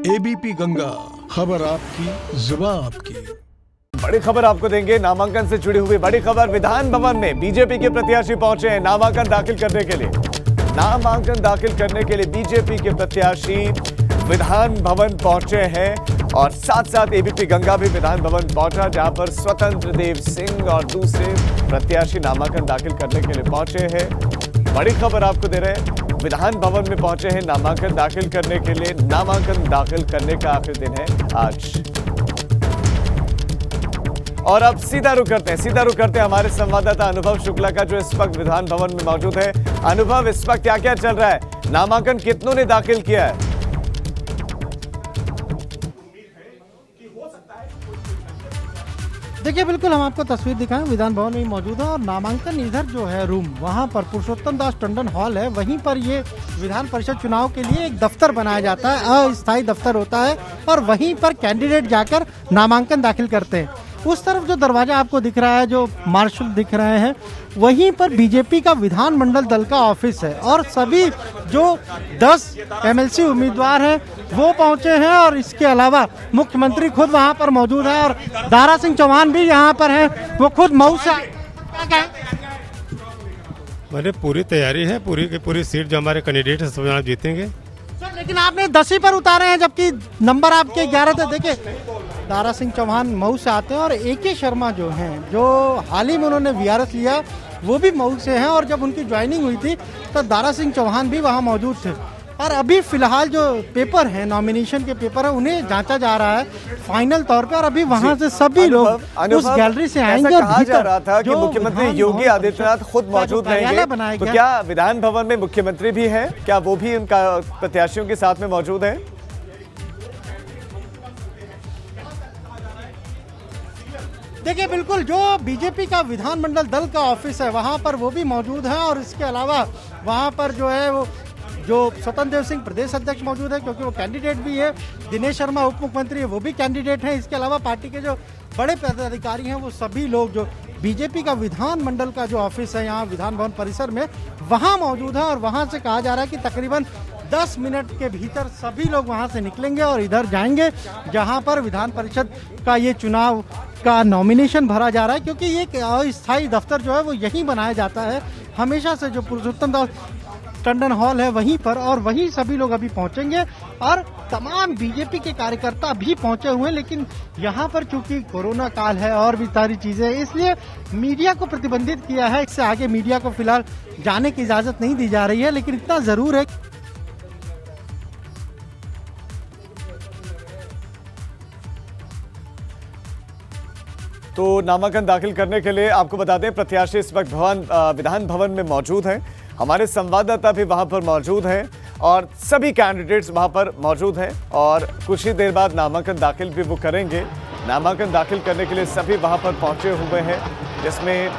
ABP Ganga, खबर आपकी, जुबान आपकी। बड़ी खबर आपको देंगे। नामांकन से जुड़ी हुई बड़ी खबर। विधान भवन में बीजेपी के प्रत्याशी पहुंचे हैं नामांकन दाखिल करने के लिए। नामांकन दाखिल करने के लिए बीजेपी के प्रत्याशी विधान भवन पहुंचे हैं और साथ साथ एबीपी गंगा भी विधान भवन पहुंचा, जहां पर स्वतंत्र देव सिंह और दूसरे प्रत्याशी नामांकन दाखिल करने के लिए पहुंचे हैं। बड़ी खबर आपको दे रहे हैं, विधान भवन में पहुंचे हैं नामांकन दाखिल करने के लिए। नामांकन दाखिल करने का आखिरी दिन है आज। और अब सीधा रुख करते हैं हमारे संवाददाता अनुभव शुक्ला का, जो इस वक्त विधान भवन में मौजूद है। अनुभव, इस वक्त क्या क्या चल रहा है? नामांकन कितनों ने दाखिल किया है? देखिए, बिल्कुल हम आपको तस्वीर दिखाएं, विधान भवन में मौजूद है और नामांकन इधर जो है रूम, वहां पर पुरुषोत्तम दास टंडन हॉल है, वहीं पर ये विधान परिषद चुनाव के लिए एक दफ्तर बनाया जाता है, अस्थायी दफ्तर होता है और वहीं पर कैंडिडेट जाकर नामांकन दाखिल करते हैं। उस तरफ जो दरवाजा आपको दिख रहा है, जो मार्शल दिख रहे हैं, वहीं पर बीजेपी का विधानमंडल दल का ऑफिस है और सभी जो 10 एमएलसी उम्मीदवार हैं वो पहुंचे हैं और इसके अलावा मुख्यमंत्री खुद वहां पर मौजूद है और दारा सिंह चौहान भी यहां पर हैं, वो खुद मऊ से। मैंने पूरी तैयारी है, पूरी की पूरी सीट जो हमारे कैंडिडेट है सब यहाँ जीतेंगे सर। लेकिन आपने 10 ही पर उतारे हैं जबकि नंबर आपके 11 थे। देखिए, दारा सिंह चौहान मऊ से आते हैं और AK शर्मा जो हैं, जो हाल ही में उन्होंने VRS लिया, वो भी मऊ से हैं और जब उनकी ज्वाइनिंग हुई थी तब दारा सिंह चौहान भी वहाँ मौजूद थे। और अभी फिलहाल जो पेपर हैं, नॉमिनेशन के पेपर हैं, उन्हें जांचा जा रहा है फाइनल तौर पे और अभी वहां से सभी लोग उस गैलरी से आएंगे। कहा जा रहा था कि मुख्यमंत्री योगी आदित्यनाथ खुद मौजूद रहेंगे, तो क्या विधान भवन में मुख्यमंत्री भी है? क्या वो भी उनका प्रत्याशियों के साथ में मौजूद है? देखिए, बिल्कुल जो बीजेपी का विधानमंडल दल का ऑफिस है वहां पर वो भी मौजूद है और इसके अलावा वहां पर जो है वो जो स्वतंत्र देव सिंह प्रदेश अध्यक्ष मौजूद है, क्योंकि वो कैंडिडेट भी है। दिनेश शर्मा उप मुख्यमंत्री है, वो भी कैंडिडेट हैं। इसके अलावा पार्टी के जो बड़े पदाधिकारी हैं वो सभी लोग जो बीजेपी का विधानमंडल का जो ऑफिस है यहाँ विधान भवन परिसर में, वहाँ मौजूद है और वहाँ से कहा जा रहा है कि तकरीबन 10 मिनट के भीतर सभी लोग वहाँ से निकलेंगे और इधर जाएंगे जहाँ पर विधान परिषद का ये चुनाव का नॉमिनेशन भरा जा रहा है, क्योंकि ये अस्थायी दफ्तर जो है वो यहीं बनाया जाता है हमेशा से, जो पुरुषोत्तम दास टंडन हॉल है वहीं पर, और वहीं सभी लोग अभी पहुंचेंगे और तमाम बीजेपी के कार्यकर्ता भी पहुंचे हुए हैं। लेकिन यहाँ पर चूंकि कोरोना काल है और भी सारी चीजें, इसलिए मीडिया को प्रतिबंधित किया है। इससे आगे मीडिया को फिलहाल जाने की इजाजत नहीं दी जा रही है। लेकिन इतना जरूर है, तो नामांकन दाखिल करने के लिए आपको बता दें प्रत्याशी इस वक्त विधान भवन में मौजूद हैं। हमारे संवाददाता भी वहां पर मौजूद हैं और सभी कैंडिडेट्स वहां पर मौजूद हैं और कुछ ही देर बाद नामांकन दाखिल भी वो करेंगे। नामांकन दाखिल करने के लिए सभी वहां पर पहुंचे हुए हैं, जिसमें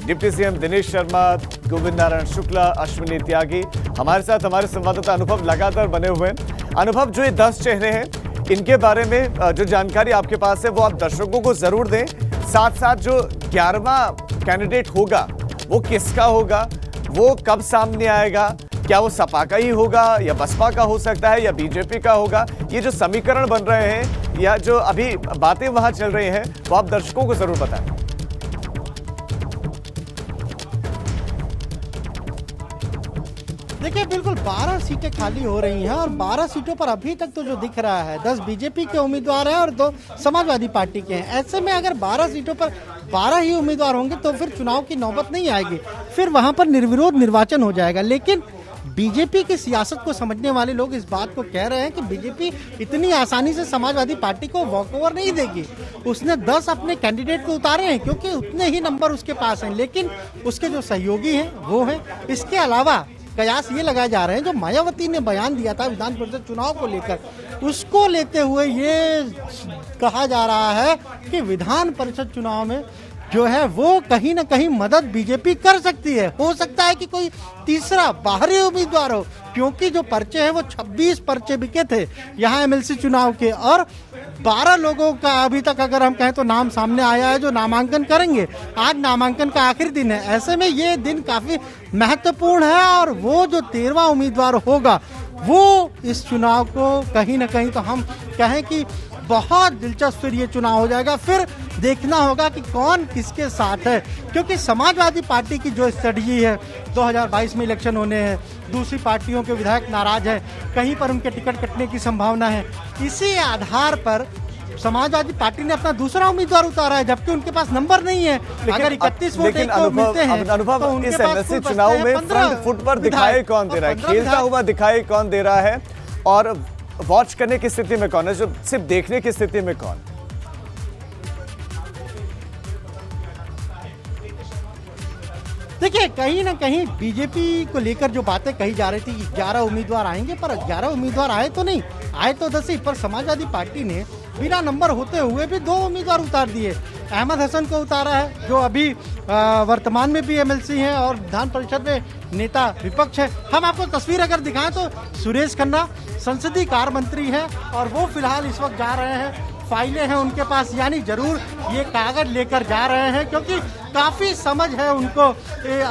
डिप्टी CM दिनेश शर्मा, गोविंद नारायण शुक्ला, अश्विनी त्यागी। हमारे साथ हमारे संवाददाता अनुभव लगातार बने हुए हैं। अनुभव, जो ये 10 चेहरे हैं, इनके बारे में जो जानकारी आपके पास है वो आप दर्शकों को जरूर दें। साथ साथ जो 11वां कैंडिडेट होगा वो किसका होगा, वो कब सामने आएगा? क्या वो सपा का ही होगा या बसपा का हो सकता है या बीजेपी का होगा? ये जो समीकरण बन रहे हैं या जो अभी बातें वहां चल रही हैं, वो आप दर्शकों को जरूर बताएं। देखिए, बिल्कुल 12 सीटें खाली हो रही हैं और 12 सीटों पर अभी तक तो जो दिख रहा है 10 बीजेपी के उम्मीदवार हैं और 2 समाजवादी पार्टी के हैं। ऐसे में अगर 12 सीटों पर 12 ही उम्मीदवार होंगे तो फिर चुनाव की नौबत नहीं आएगी, फिर वहां पर निर्विरोध निर्वाचन हो जाएगा। लेकिन बीजेपी की सियासत को समझने वाले लोग इस बात को कह रहे हैं कि बीजेपी इतनी आसानी से समाजवादी पार्टी को वॉकओवर नहीं देगी। उसने 10 अपने कैंडिडेट को उतारे हैं क्योंकि उतने ही नंबर उसके पास हैं, लेकिन उसके जो सहयोगी हैं वो हैं। इसके अलावा कयास ये लगाए जा रहे हैं, जो मायावती ने बयान दिया था विधान परिषद चुनाव को लेकर, उसको लेते हुए ये कहा जा रहा है कि विधान परिषद चुनाव में जो है वो कहीं ना कहीं मदद बीजेपी कर सकती है। हो सकता है कि कोई तीसरा बाहरी उम्मीदवार हो, क्योंकि जो पर्चे हैं वो 26 पर्चे बिके थे यहाँ MLC चुनाव के और 12 लोगों का अभी तक अगर हम कहें तो नाम सामने आया है जो नामांकन करेंगे। आज नामांकन का आखिरी दिन है, ऐसे में ये दिन काफी महत्वपूर्ण है और वो जो 13वां उम्मीदवार होगा वो इस चुनाव को कहीं ना कहीं तो हम कहें कि बहुत दिलचस्प फिर ये चुनाव हो जाएगा। फिर देखना होगा कि कौन किसके साथ है, क्योंकि समाजवादी पार्टी की जो स्ट्रेटजी है 2022 में इलेक्शन होने हैं, दूसरी पार्टियों के विधायक नाराज हैं, कहीं पर उनके टिकट कटने की संभावना है। इसी आधार पर समाजवादी पार्टी ने अपना दूसरा उम्मीदवार उतारा है, जबकि उनके पास नंबर नहीं है। अगर 31 वोट को मिलते हैं अनुभव तो उनके इस पास एमएलसी कुल चुनाव बचते हैं में 15 फ्रंट फुट पर दिखाई विधायक कौन दे रहा है, 15 खेलता विधायक। हुआ दिखाई कौन दे रहा है, और वॉच करने की स्थिति में कौन है, जो सिर्फ देखने की स्थिति में कौन? देखिए, कहीं ना कहीं बीजेपी को लेकर जो बातें कही जा रही थी कि 11 उम्मीदवार आएंगे, पर 11 उम्मीदवार आए तो नहीं, आए तो 10 ही। पर समाजवादी पार्टी ने बिना नंबर होते हुए भी 2 उम्मीदवार उतार दिए। अहमद हसन को उतारा है, जो अभी वर्तमान में भी एमएलसी हैं और विधान परिषद में नेता विपक्ष है। हम आपको तस्वीर अगर दिखाएं तो सुरेश खन्ना संसदीय कार्य मंत्री हैं और वो फिलहाल इस वक्त जा रहे हैं, फाइलें हैं उनके पास, यानी जरूर ये कागज लेकर जा रहे हैं, क्योंकि काफी समझ है उनको।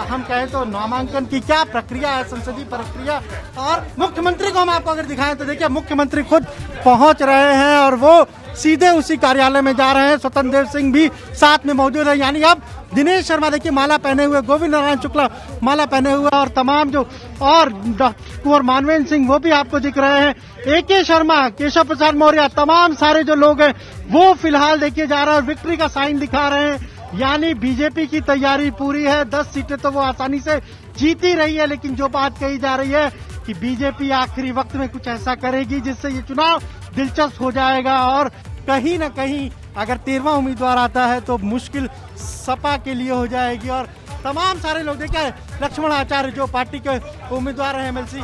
हम कहें तो नामांकन की क्या प्रक्रिया है, संसदीय प्रक्रिया। और मुख्यमंत्री को हम आपको अगर दिखाएं तो देखिए, मुख्यमंत्री खुद पहुंच रहे हैं और वो सीधे उसी कार्यालय में जा रहे हैं। स्वतंत्र देव सिंह भी साथ में मौजूद है, यानी अब दिनेश शर्मा देखिए माला पहने हुए, गोविंद नारायण शुक्ला माला पहने हुए, और तमाम जो और कुंवर मानवेंद्र सिंह वो भी आपको दिख रहे हैं, AK शर्मा, केशव प्रसाद मौर्य, तमाम सारे जो लोग हैं वो फिलहाल देखिए जा रहे हैं और विक्ट्री का साइन दिखा रहे हैं। यानी बीजेपी की तैयारी पूरी है। 10 सीटें तो वो आसानी से जीत ही रही है, लेकिन जो बात कही जा रही है कि बीजेपी आखिरी वक्त में कुछ ऐसा करेगी जिससे ये चुनाव दिलचस्प हो जाएगा। और कहीं ना कहीं अगर 13वां उम्मीदवार आता है तो मुश्किल सपा के लिए हो जाएगी। और तमाम सारे लोग देखिए, लक्ष्मण आचार्य जो पार्टी के उम्मीदवार हैं एमएलसी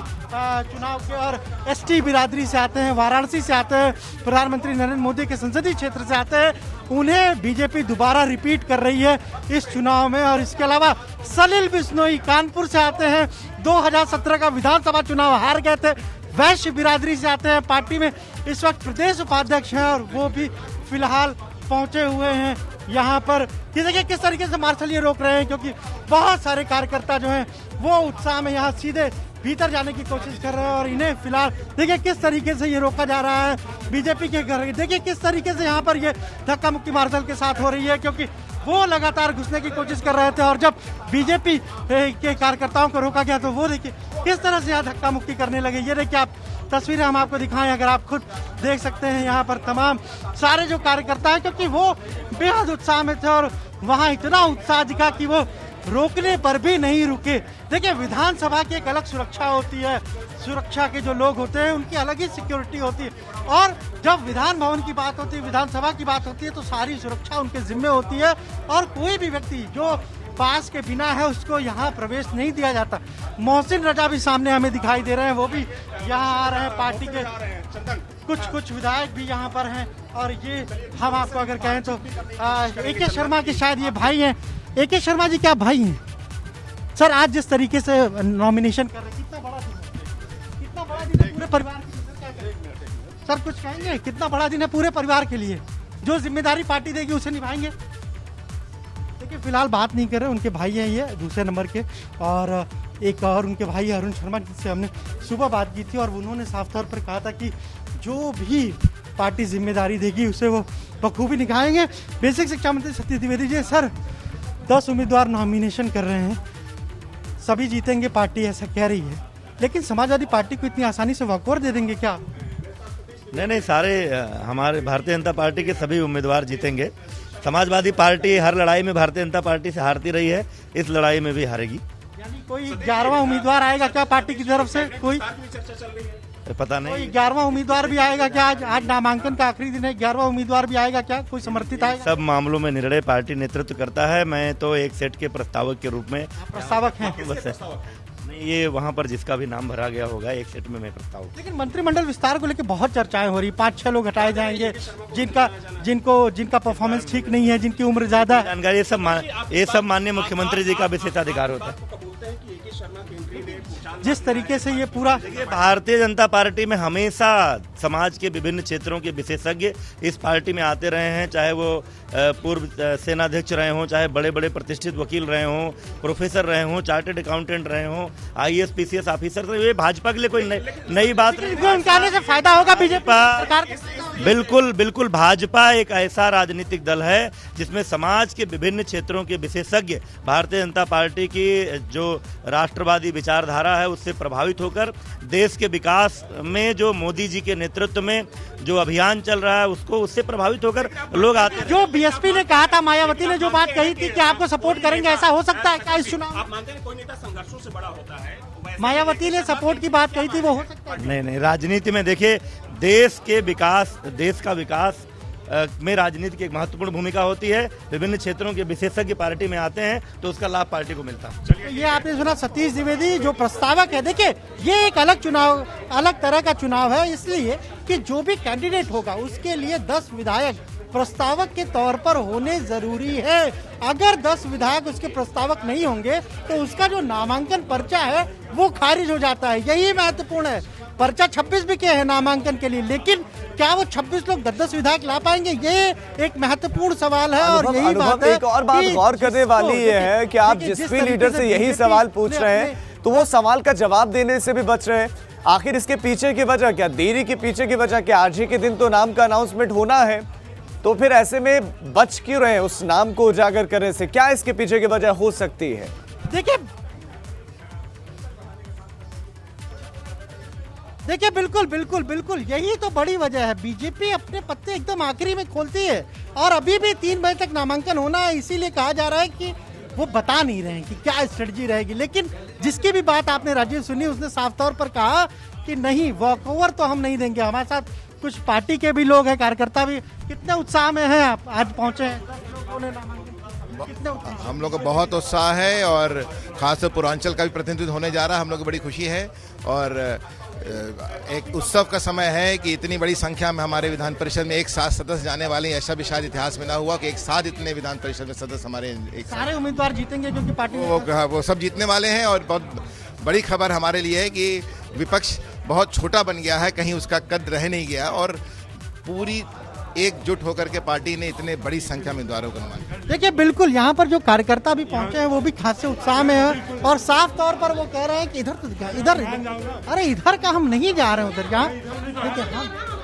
चुनाव के, और ST बिरादरी से आते हैं, वाराणसी से आते हैं, प्रधानमंत्री नरेंद्र मोदी के संसदीय क्षेत्र से आते हैं, उन्हें बीजेपी दोबारा रिपीट कर रही है इस चुनाव में। और इसके अलावा सलील बिश्नोई कानपुर से आते हैं, 2017 का विधानसभा चुनाव हार गए थे, वैश्य बिरादरी से आते हैं, पार्टी में इस वक्त प्रदेश उपाध्यक्ष हैं और वो भी फिलहाल पहुंचे हुए हैं यहाँ पर। कि देखिए किस तरीके से मार्शल ये रोक रहे हैं, क्योंकि बहुत सारे कार्यकर्ता जो हैं वो उत्साह में यहाँ सीधे भीतर जाने की कोशिश कर रहे हैं। और इन्हें फिलहाल देखिए किस तरीके से ये रोका जा रहा है बीजेपी के घर। देखिए किस तरीके से यहाँ पर ये धक्का मुक्की मार्शल के साथ हो रही है, क्योंकि वो लगातार घुसने की कोशिश कर रहे थे और जब बीजेपी के कार्यकर्ताओं को रोका गया तो वो देखिए किस तरह से यहाँ धक्का मुक्की करने लगे। ये देखिए आप तस्वीरें हम आपको दिखाएं, अगर आप खुद देख सकते हैं यहाँ पर तमाम सारे जो कार्यकर्ता हैं, क्योंकि वो बेहद उत्साह में थे और वहाँ इतना उत्साह दिखा कि वो रोकने पर भी नहीं रुके। देखिए, विधानसभा की एक अलग सुरक्षा होती है, सुरक्षा के जो लोग होते हैं उनकी अलग ही सिक्योरिटी होती है, और जब विधान भवन की बात होती है, विधानसभा की बात होती है, तो सारी सुरक्षा उनके जिम्मे होती है और कोई भी व्यक्ति जो पास के बिना है उसको यहाँ प्रवेश नहीं दिया जाता। मोहसिन रजा भी सामने हमें दिखाई दे रहे हैं, वो भी यहाँ आ रहे हैं, पार्टी के कुछ विधायक भी यहाँ पर हैं। और ये हम आपको अगर कहें तो AK शर्मा के शायद ये भाई हैं। AK शर्मा जी क्या भाई हैं? सर, आज जिस तरीके से नॉमिनेशन कर रहे हैं, कितना बड़ा दिन है, कितना बड़ा दिन है पूरे परिवार के लिए। सर कुछ कहेंगे, कितना बड़ा दिन है पूरे परिवार के लिए, जो जिम्मेदारी पार्टी देगी उसे निभाएंगे। देखिए फिलहाल बात नहीं कर रहे, उनके भाई हैं ये दूसरे नंबर के, और एक और उनके भाई अरुण शर्मा जिससे हमने सुबह बात की थी, और उन्होंने साफ तौर पर कहा था कि जो भी पार्टी जिम्मेदारी देगी उसे वो बखूबी निभाएंगे। बेसिक शिक्षा मंत्री सतीश द्विवेदी जी, सर 10 उम्मीदवार नॉमिनेशन कर रहे हैं, सभी जीतेंगे पार्टी ऐसा कह रही है, लेकिन समाजवादी पार्टी को इतनी आसानी से वॉकओवर दे देंगे क्या? नहीं, सारे हमारे भारतीय जनता पार्टी के सभी उम्मीदवार जीतेंगे। समाजवादी पार्टी हर लड़ाई में भारतीय जनता पार्टी से हारती रही है, इस लड़ाई में भी हारेगी। यानी कोई 11वां उम्मीदवार आएगा क्या पार्टी की तरफ से? कोई पता नहीं, कोई 11वां उम्मीदवार भी आएगा क्या? आज नामांकन का आखिरी दिन है, 11वां उम्मीदवार भी आएगा क्या? कोई समर्थित आएगा? सब मामलों में निर्णय पार्टी नेतृत्व करता है। मैं तो एक सेट के प्रस्तावक के रूप में प्रस्तावक हैं। बस नहीं, ये वहाँ पर जिसका भी नाम भरा गया होगा एक सेट में मैं प्रस्तावक। लेकिन मंत्रिमंडल विस्तार को लेकर बहुत चर्चाएं हो रही, 5-6 लोग हटाए जाएंगे जिनका परफॉर्मेंस ठीक नहीं है, जिनकी उम्र ज्यादा है। जानकारी ये सब माननीय मुख्यमंत्री जी का विशेषाधिकार होता है। जिस तरीके से ये पूरा देखिए, भारतीय जनता पार्टी में हमेशा समाज के विभिन्न क्षेत्रों के विशेषज्ञ इस पार्टी में आते रहे हैं, चाहे वो पूर्व सेनाध्यक्ष रहे हों, चाहे बड़े बड़े प्रतिष्ठित वकील रहे हों, प्रोफेसर रहे हों, चार्टर्ड अकाउंटेंट रहे हों, IAS PCS ऑफिसर। तो ये भाजपा के लिए कोई नई बात नहीं। उनके आने से फायदा होगा बीजेपी सरकार। बिल्कुल बिल्कुल, भाजपा एक ऐसा राजनीतिक दल है जिसमें समाज के विभिन्न क्षेत्रों के विशेषज्ञ भारतीय जनता पार्टी की जो राष्ट्रवादी विचारधारा है उससे प्रभावित होकर देश के विकास में जो मोदी जी के नेतृत्व में जो अभियान चल रहा है उसको उससे प्रभावित होकर लोग आते हैं। जो बीएसपी ने कहा था, मायावती ने जो बात कही थी कि आपको सपोर्ट करेंगे, ऐसा हो सकता है क्या इस चुनाव? आप मानते हैं कोई नेता संघर्षों से बड़ा होता है? मायावती ने सपोर्ट की बात कही थी, वो हो सकता है? नहीं, राजनीति में देखिए, देश के विकास, देश का विकास में राजनीति की एक महत्वपूर्ण भूमिका होती है। विभिन्न क्षेत्रों के विशेषज्ञ पार्टी में आते हैं तो उसका लाभ पार्टी को मिलता है। तो ये आपने सुना सतीश द्विवेदी जो प्रस्तावक है। देखिए, ये एक अलग चुनाव, अलग तरह का चुनाव है, इसलिए कि जो भी कैंडिडेट होगा उसके लिए 10 विधायक प्रस्तावक के तौर पर होने जरूरी है। अगर 10 विधायक उसके प्रस्तावक नहीं होंगे तो उसका जो नामांकन पर्चा है वो खारिज हो जाता है। यही महत्वपूर्ण है। पर्चा 26 भी के हैं नामांकन के लिए, लेकिन क्या वो 26 लोग 10-10 विधायक ला पाएंगे? ये एक महत्वपूर्ण सवाल है। और यही बात है, एक और बात गौर करने वाली ये है कि आप जिस भी लीडर से यही सवाल पूछ रहे हैं तो वो सवाल का जवाब देने से भी बच रहे हैं। आखिर इसके पीछे की वजह क्या? देरी के पीछे की वजह क्या? आज ही के दिन तो नाम का अनाउंसमेंट होना है, तो फिर ऐसे में बच क्यों रहे उस नाम को उजागर करने से? क्या इसके पीछे की वजह हो सकती है? देखिए बिल्कुल यही तो बड़ी वजह है। बीजेपी अपने पत्ते एकदम आखिरी में खोलती है और अभी भी 3 बजे तक नामांकन होना है, इसीलिए कहा जा रहा है कि वो बता नहीं रहे हैं कि क्या स्ट्रेटजी रहेगी। लेकिन जिसकी भी बात आपने राजीव सुनी, उसने साफ तौर पर कहा कि नहीं, वॉकओवर तो हम नहीं देंगे। हमारे साथ कुछ पार्टी के भी लोग हैं, कार्यकर्ता भी। कितने उत्साह में हैं आप? आज पहुंचे हैं 10 लोगों ने नामांकन, कितने उत्साह? हम लोग को बहुत उत्साह है और खासतौर पूर्वांचल का भी प्रतिनिधित्व होने जा रहा है। हम लोग को बड़ी खुशी है और एक उत्सव का समय है कि इतनी बड़ी संख्या में हमारे विधान परिषद में एक साथ सदस्य जाने वाले, ऐसा भी शायद इतिहास में ना हुआ कि एक साथ इतने विधान परिषद में सदस्य हमारे एक सारे उम्मीदवार जीतेंगे जो कि पार्टी वो सब जीतने वाले हैं। और बहुत बड़ी खबर हमारे लिए है कि विपक्ष बहुत छोटा बन गया है, कहीं उसका कद रह नहीं गया और पूरी एकजुट होकर के पार्टी ने इतने बड़ी संख्या में उम्मीदवारों को नामांकित। देखिए बिल्कुल, यहाँ पर जो कार्यकर्ता भी पहुंचे हैं वो भी खासे उत्साह में है और साफ तौर पर वो कह रहे हैं कि इधर अरे इधर का हम नहीं जा रहे हैं, उधर यहाँ।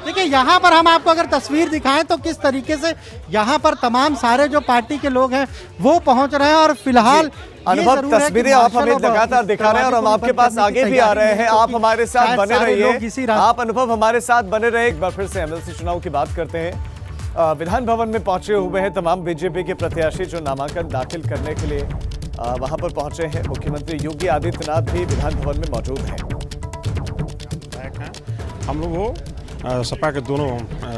देखिए यहाँ पर हम आपको अगर तस्वीर दिखाएं तो किस तरीके से यहाँ पर तमाम सारे जो पार्टी के लोग हैं वो पहुंच रहे हैं। और फिलहाल अनुभव, तस्वीरें आप हमें लगातार दिखा रहे हैं और हम आपके पास आगे भी आ रहे हैं। आप हमारे साथ बने रहिए। आप अनुभव हमारे साथ बने रहे। एक बार फिर से MLC चुनाव की बात करते हैं। विधान भवन में पहुंचे हुए हैं तमाम बीजेपी के प्रत्याशी जो नामांकन दाखिल करने के लिए वहां पर पहुंचे हैं। मुख्यमंत्री योगी आदित्यनाथ भी विधान भवन में मौजूद हैं। हम लोग वो सपा के दोनों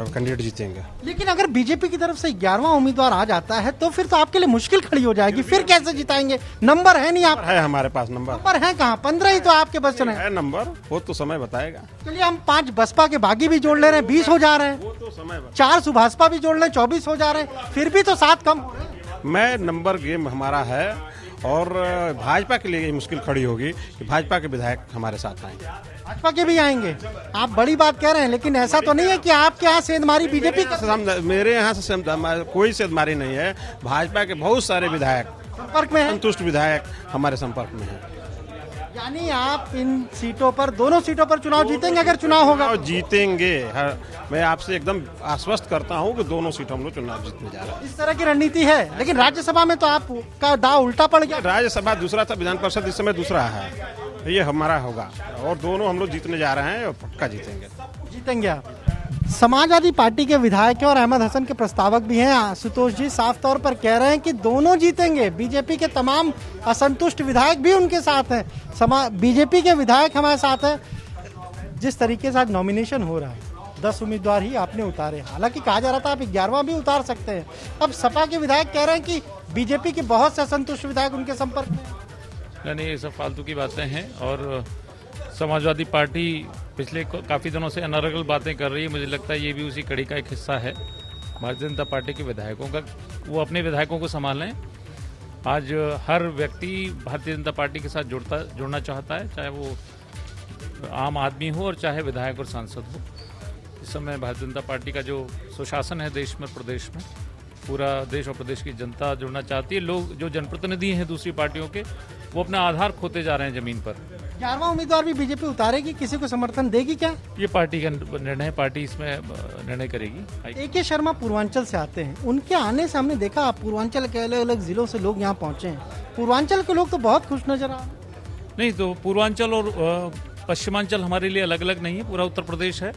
कैंडिडेट जीतेंगे। लेकिन अगर बीजेपी की तरफ से 11वां उम्मीदवार आ जाता है तो फिर तो आपके लिए मुश्किल खड़ी हो जाएगी। फिर कैसे जिताएंगे? नंबर है नहीं, आप है हमारे पास नंबर है कहाँ? 15 ही तो आपके बस चले है नंबर, वो तो समय बताएगा। चलिए हम 5 बसपा के बागी भी जोड़ ले रहे हैं, 20 हो जा रहे हैं। वो तो समय 4 सुभाषपा भी जोड़ ले, 24 हो जा रहे हैं, फिर भी तो 7 कम हो रहे हैं। मैं नंबर गेम हमारा है और भाजपा के लिए ये मुश्किल खड़ी होगी कि भाजपा के विधायक हमारे साथ आएंगे। भाजपा के भी आएंगे, आप बड़ी बात कह रहे हैं। लेकिन ऐसा तो नहीं है कि आपके यहाँ सेंधमारी बीजेपी का? मेरे यहाँ से कोई सेंधमारी नहीं है। भाजपा के बहुत सारे विधायक संपर्क में हैं, संतुष्ट विधायक हमारे संपर्क में हैं। यानी आप इन सीटों पर, दोनों सीटों पर चुनाव जीतेंगे अगर चुनाव होगा? जीतेंगे। मैं आपसे एकदम आश्वस्त करता हूं कि दोनों सीट हम लोग चुनाव जीतने जा रहे हैं। इस तरह की रणनीति है। लेकिन राज्यसभा में तो आपका दाव उल्टा पड़ गया। राज्यसभा दूसरा था, विधान परिषद इस समय दूसरा है। ये हमारा होगा और दोनों हम लोग जीतने जा रहे हैं और पक्का जीतेंगे आप। समाजवादी पार्टी के विधायक और अहमद हसन के प्रस्तावक भी हैं। आशुतोष जी साफ तौर पर कह रहे हैं कि दोनों जीतेंगे। बीजेपी के तमाम असंतुष्ट विधायक भी उनके साथ हैं। बीजेपी के विधायक हमारे साथ हैं। जिस तरीके से आज नॉमिनेशन हो रहा है, 10 उम्मीदवार ही आपने उतारे। हालांकि कहा जा रहा था आप 11वां भी उतार सकते हैं। अब सपा के विधायक कह रहे हैं कि बीजेपी के बहुत से असंतुष्ट विधायक उनके संपर्क में। नहीं, ये सब फालतू की बातें हैं और समाजवादी पार्टी पिछले काफ़ी दिनों से अनर्गल बातें कर रही है। मुझे लगता है ये भी उसी कड़ी का एक हिस्सा है। भारतीय जनता पार्टी के विधायकों का, वो अपने विधायकों को संभालें आज हर व्यक्ति भारतीय जनता पार्टी के साथ जुड़ना चाहता है, चाहे वो आम आदमी हो और चाहे विधायक और सांसद हो। इस समय भारतीय जनता पार्टी का जो सुशासन है देश में, प्रदेश में, पूरा देश और प्रदेश की जनता जुड़ना चाहती है। लोग जो जनप्रतिनिधि हैं दूसरी पार्टियों के, वो अपना आधार खोते जा रहे हैं जमीन पर। 11वां उम्मीदवार भी बीजेपी उतारेगी, किसी को समर्थन देगी क्या? ये पार्टी का निर्णय, पार्टी इसमें निर्णय करेगी। ए.के. शर्मा पूर्वांचल से आते हैं, उनके आने से हमने देखा पूर्वांचल के अलग अलग जिलों से लोग यहाँ पहुंचे हैं। पूर्वांचल के लोग तो बहुत खुश नजर आ रहे हैं। नहीं, तो पूर्वांचल और पश्चिमांचल हमारे लिए अलग अलग नहीं है, पूरा उत्तर प्रदेश है।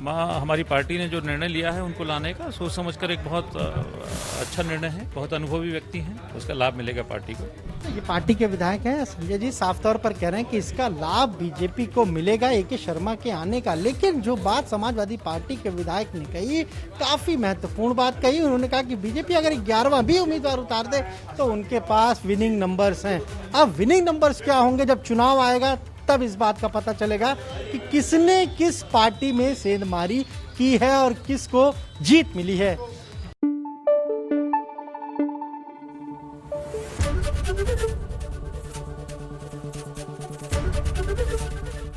हमारी पार्टी ने जो निर्णय लिया है उनको लाने का, सोच समझकर एक बहुत अच्छा निर्णय है। बहुत अनुभवी व्यक्ति हैं, उसका लाभ मिलेगा पार्टी को। ये पार्टी के विधायक हैं संजय जी, साफ तौर पर कह रहे हैं कि इसका लाभ बीजेपी को मिलेगा ए.के. शर्मा के आने का। लेकिन जो बात समाजवादी पार्टी के विधायक ने कही, काफी महत्वपूर्ण बात कही। उन्होंने कहा कि बीजेपी अगर 11वां भी उम्मीदवार उतार दे तो उनके पास विनिंग नंबर्स हैं। अब विनिंग नंबर्स क्या होंगे, जब चुनाव आएगा तब इस बात का पता चलेगा कि किसने किस पार्टी में सेंधमारी की है और किसको जीत मिली है।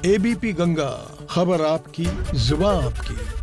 एबीपी गंगा, खबर आपकी, जुबान आपकी।